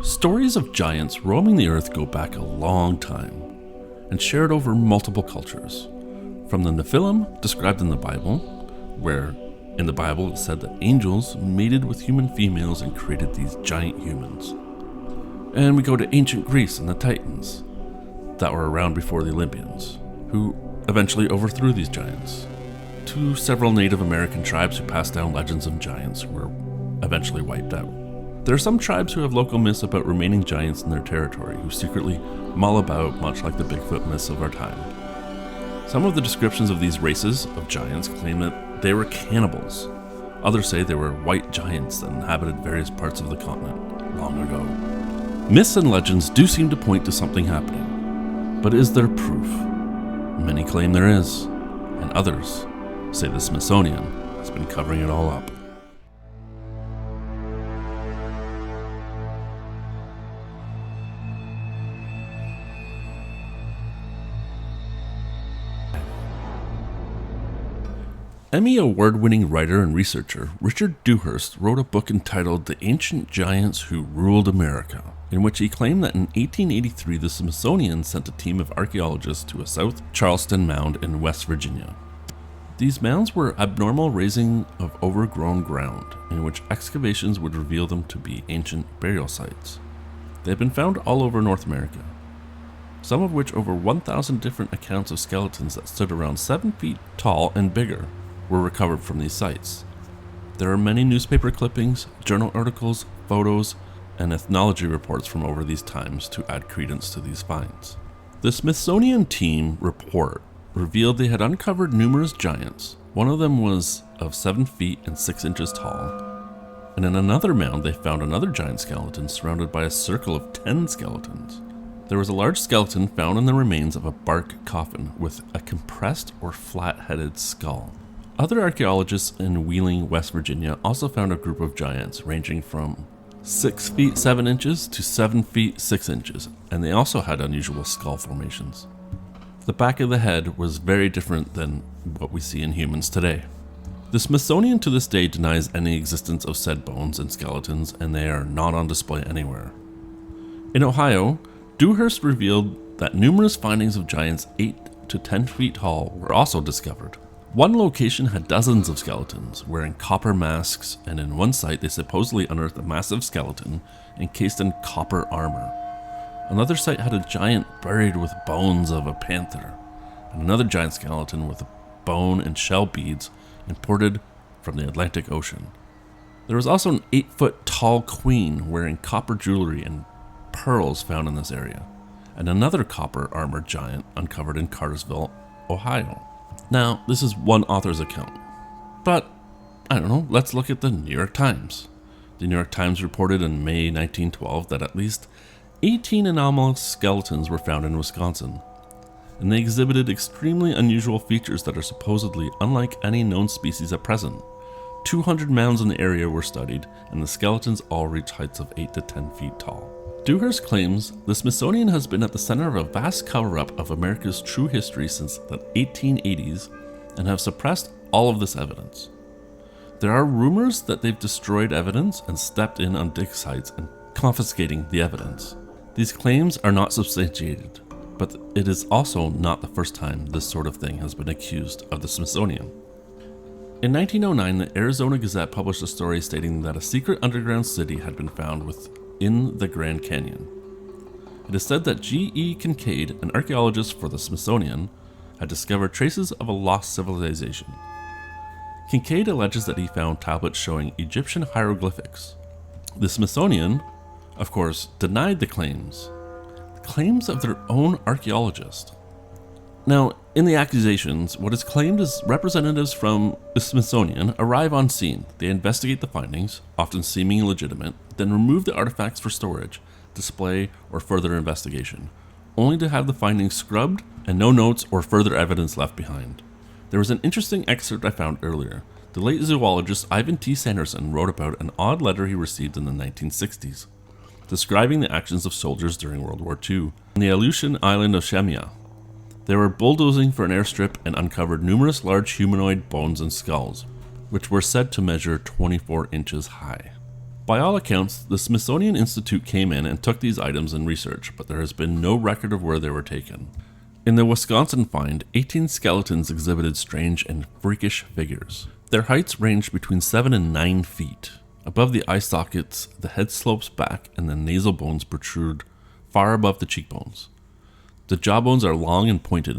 Stories of giants roaming the earth go back a long time and shared over multiple cultures. From the nephilim described in the Bible, where in the Bible it said that angels mated with human females and created these giant humans. And we go to ancient Greece and the Titans that were around before the Olympians, who eventually overthrew these giants, to several Native American tribes who passed down legends of giants who were eventually wiped out. There are some tribes who have local myths about remaining giants in their territory who secretly mull about, much like the Bigfoot myths of our time. Some of the descriptions of these races of giants claim that they were cannibals. Others say they were white giants that inhabited various parts of the continent long ago. Myths and legends do seem to point to something happening, but is there proof? Many claim there is, and others say the Smithsonian has been covering it all up. Emmy Award-winning writer and researcher Richard Dewhurst wrote a book entitled The Ancient Giants Who Ruled America, in which he claimed that in 1883 the Smithsonian sent a team of archaeologists to a South Charleston mound in West Virginia. These mounds were abnormal raising of overgrown ground, in which excavations would reveal them to be ancient burial sites. They have been found all over North America, some of which over 1,000 different accounts of skeletons that stood around 7 feet tall and bigger were recovered from these sites. There are many newspaper clippings, journal articles, photos, and ethnology reports from over these times to add credence to these finds. The Smithsonian team report revealed they had uncovered numerous giants. One of them was of 7 feet and 6 inches tall, and in another mound they found another giant skeleton surrounded by a circle of 10 skeletons. There was a large skeleton found in the remains of a bark coffin with a compressed or flat-headed skull. Other archaeologists in Wheeling, West Virginia also found a group of giants ranging from 6 feet 7 inches to 7 feet 6 inches, and they also had unusual skull formations. The back of the head was very different than what we see in humans today. The Smithsonian to this day denies any existence of said bones and skeletons, and they are not on display anywhere. In Ohio, Dewhurst revealed that numerous findings of giants 8 to 10 feet tall were also discovered. One location had dozens of skeletons wearing copper masks, and in one site they supposedly unearthed a massive skeleton encased in copper armor. Another site had a giant buried with bones of a panther, and another giant skeleton with bone and shell beads imported from the Atlantic Ocean. There was also an 8-foot tall queen wearing copper jewelry and pearls found in this area, and another copper armored giant uncovered in Cartersville, Ohio. Now, this is one author's account, but I don't know, let's look at the New York Times. The New York Times reported in May 1912 that at least 18 anomalous skeletons were found in Wisconsin, and they exhibited extremely unusual features that are supposedly unlike any known species at present. 200 mounds in the area were studied, and the skeletons all reach heights of 8 to 10 feet tall. Dewhurst claims the Smithsonian has been at the center of a vast cover-up of America's true history since the 1880s and have suppressed all of this evidence. There are rumors that they've destroyed evidence and stepped in on dig sites and confiscating the evidence. These claims are not substantiated, but it is also not the first time this sort of thing has been accused of the Smithsonian. In 1909, the Arizona Gazette published a story stating that a secret underground city had been found within the Grand Canyon. It is said that G.E. Kincaid, an archaeologist for the Smithsonian, had discovered traces of a lost civilization. Kincaid alleges that he found tablets showing Egyptian hieroglyphics. The Smithsonian, of course, denied the claims of their own archaeologist. Now, in the accusations, what is claimed is representatives from the Smithsonian arrive on scene. They investigate the findings, often seeming legitimate, then remove the artifacts for storage, display, or further investigation, only to have the findings scrubbed and no notes or further evidence left behind. There was an interesting excerpt I found earlier. The late zoologist Ivan T. Sanderson wrote about an odd letter he received in the 1960s, describing the actions of soldiers during World War II on the Aleutian island of Shemya. They were bulldozing for an airstrip and uncovered numerous large humanoid bones and skulls, which were said to measure 24 inches high. By all accounts, the Smithsonian Institute came in and took these items in research, but there has been no record of where they were taken. In the Wisconsin find, 18 skeletons exhibited strange and freakish figures. Their heights ranged between 7 and 9 feet. Above the eye sockets, the head slopes back and the nasal bones protrude far above the cheekbones. The jawbones are long and pointed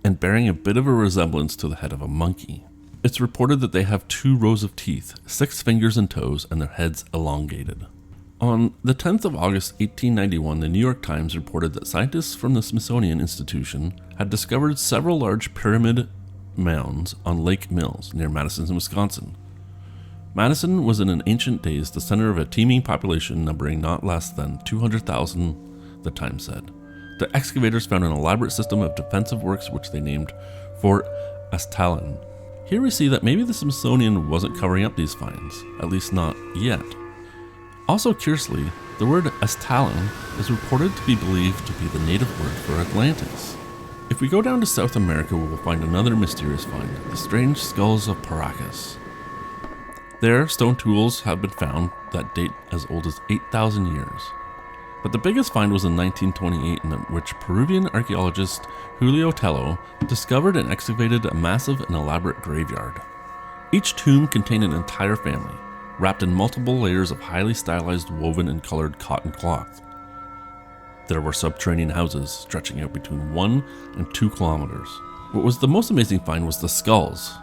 and bearing a bit of a resemblance to the head of a monkey. It's reported that they have 2 rows of teeth, 6 fingers and toes, and their heads elongated. On the 10th of August 1891, the New York Times reported that scientists from the Smithsonian Institution had discovered several large pyramid mounds on Lake Mills near Madison, Wisconsin. Madison was in ancient days the center of a teeming population numbering not less than 200,000, the Times said. The excavators found an elaborate system of defensive works which they named Fort Astalin. Here we see that maybe the Smithsonian wasn't covering up these finds, at least not yet. Also curiously, the word Astalin is reported to be believed to be the native word for Atlantis. If we go down to South America, we will find another mysterious find, the strange skulls of Paracas. There, stone tools have been found that date as old as 8,000 years. But the biggest find was in 1928, in which Peruvian archaeologist Julio Tello discovered and excavated a massive and elaborate graveyard. Each tomb contained an entire family, wrapped in multiple layers of highly stylized woven and colored cotton cloth. There were subterranean houses stretching out between 1 and 2 kilometers. What was the most amazing find was the skulls.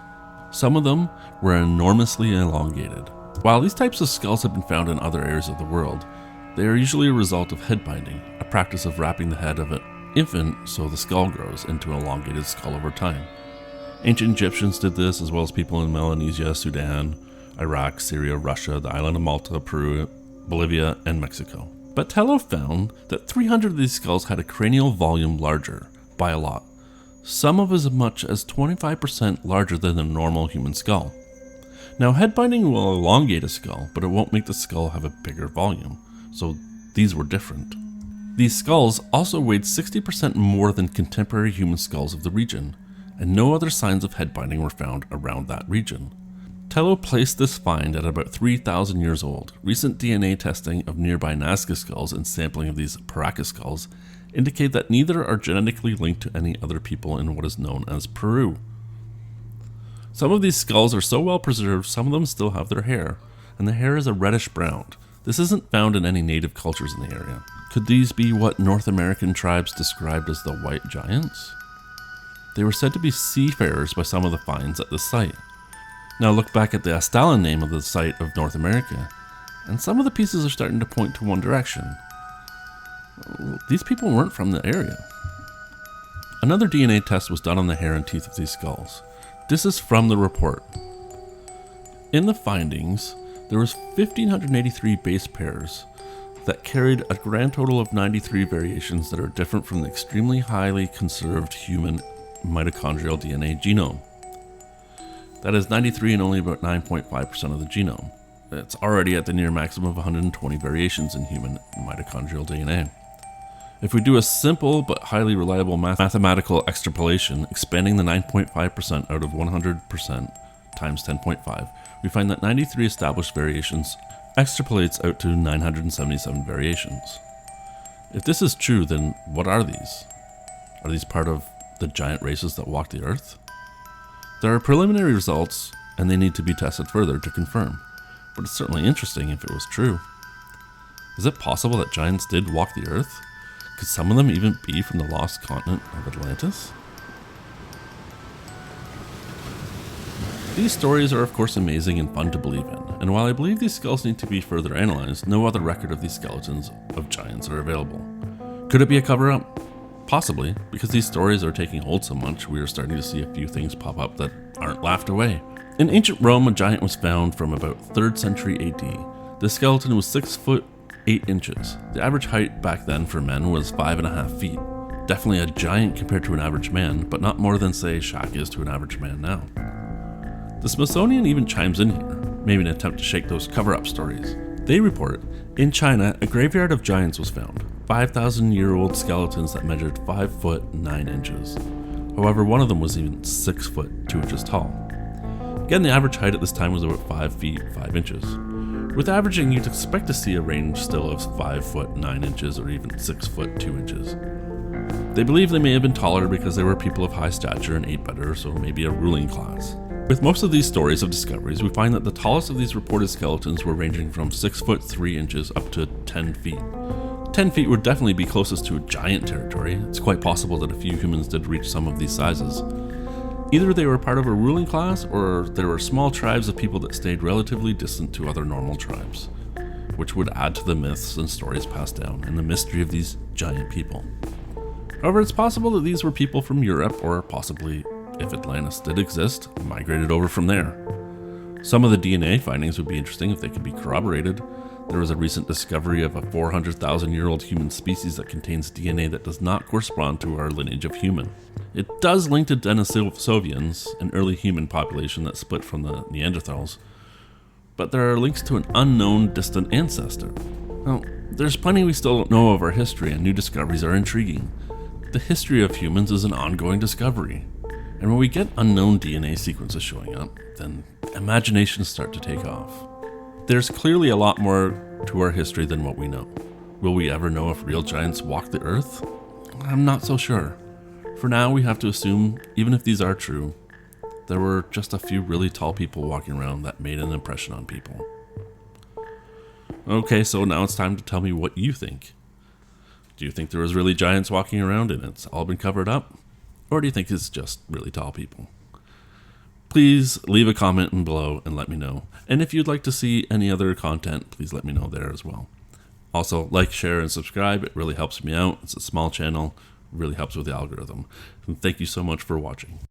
Some of them were enormously elongated. While these types of skulls have been found in other areas of the world, they are usually a result of head binding, a practice of wrapping the head of an infant so the skull grows into an elongated skull over time. Ancient Egyptians did this, as well as people in Melanesia, Sudan, Iraq, Syria, Russia, the island of Malta, Peru, Bolivia, and Mexico. But Tello found that 300 of these skulls had a cranial volume larger, by a lot, some of as much as 25% larger than a normal human skull. Now, head binding will elongate a skull, but it won't make the skull have a bigger volume. So these were different. These skulls also weighed 60% more than contemporary human skulls of the region, and no other signs of head binding were found around that region. Tello placed this find at about 3,000 years old. Recent DNA testing of nearby Nazca skulls and sampling of these Paracas skulls indicate that neither are genetically linked to any other people in what is known as Peru. Some of these skulls are so well preserved, some of them still have their hair, and the hair is a reddish brown. This isn't found in any native cultures in the area. Could these be what North American tribes described as the white giants? They were said to be seafarers by some of the finds at the site. Now look back at the Astalin name of the site of North America, and some of the pieces are starting to point to one direction. These people weren't from the area. Another DNA test was done on the hair and teeth of these skulls. This is from the report. In the findings, there was 1,583 base pairs that carried a grand total of 93 variations that are different from the extremely highly conserved human mitochondrial DNA genome. That is 93 and only about 9.5% of the genome. It's already at the near maximum of 120 variations in human mitochondrial DNA. If we do a simple but highly reliable mathematical extrapolation, expanding the 9.5% out of 100% times 10.5, we find that 93 established variations extrapolates out to 977 variations. If this is true, then what are these? Are these part of the giant races that walk the earth? There are preliminary results, and they need to be tested further to confirm, but it's certainly interesting if it was true. Is it possible that giants did walk the earth? Could some of them even be from the lost continent of Atlantis? These stories are of course amazing and fun to believe in, and while I believe these skulls need to be further analyzed, no other record of these skeletons of giants are available. Could it be a cover-up? Possibly, because these stories are taking hold so much, we are starting to see a few things pop up that aren't laughed away. In ancient Rome, a giant was found from about 3rd century AD. The skeleton was 6 foot 8 inches. The average height back then for men was 5.5 feet. Definitely a giant compared to an average man, but not more than, say, Shaq is to an average man now. The Smithsonian even chimes in here, maybe an attempt to shake those cover-up stories. They report, in China, a graveyard of giants was found, 5,000-year-old skeletons that measured 5 foot 9 inches. However, one of them was even 6 foot 2 inches tall. Again, the average height at this time was about 5 feet 5 inches. With averaging, you'd expect to see a range still of 5 foot 9 inches or even 6 foot 2 inches. They believe they may have been taller because they were people of high stature and ate better, so maybe a ruling class. With most of these stories of discoveries, we find that the tallest of these reported skeletons were ranging from 6 foot 3 inches up to 10 feet. 10 feet would definitely be closest to giant territory. It's quite possible that a few humans did reach some of these sizes. Either they were part of a ruling class, or there were small tribes of people that stayed relatively distant to other normal tribes, which would add to the myths and stories passed down and the mystery of these giant people. However, it's possible that these were people from Europe, or possibly, if Atlantis did exist, migrated over from there. Some of the DNA findings would be interesting if they could be corroborated. There was a recent discovery of a 400,000-year-old human species that contains DNA that does not correspond to our lineage of human. It does link to Denisovians, an early human population that split from the Neanderthals, but there are links to an unknown distant ancestor. Now, there's plenty we still don't know of our history, and new discoveries are intriguing. The history of humans is an ongoing discovery, and when we get unknown DNA sequences showing up, then imaginations start to take off. There's clearly a lot more to our history than what we know. Will we ever know if real giants walked the earth? I'm not so sure. For now, we have to assume, even if these are true, there were just a few really tall people walking around that made an impression on people. Okay, so now it's time to tell me what you think. Do you think there was really giants walking around and it's all been covered up? Or do you think it's just really tall people? Please leave a comment below and let me know. And if you'd like to see any other content, please let me know there as well. Also, like, share, and subscribe. It really helps me out. It's a small channel. It really helps with the algorithm. And thank you so much for watching.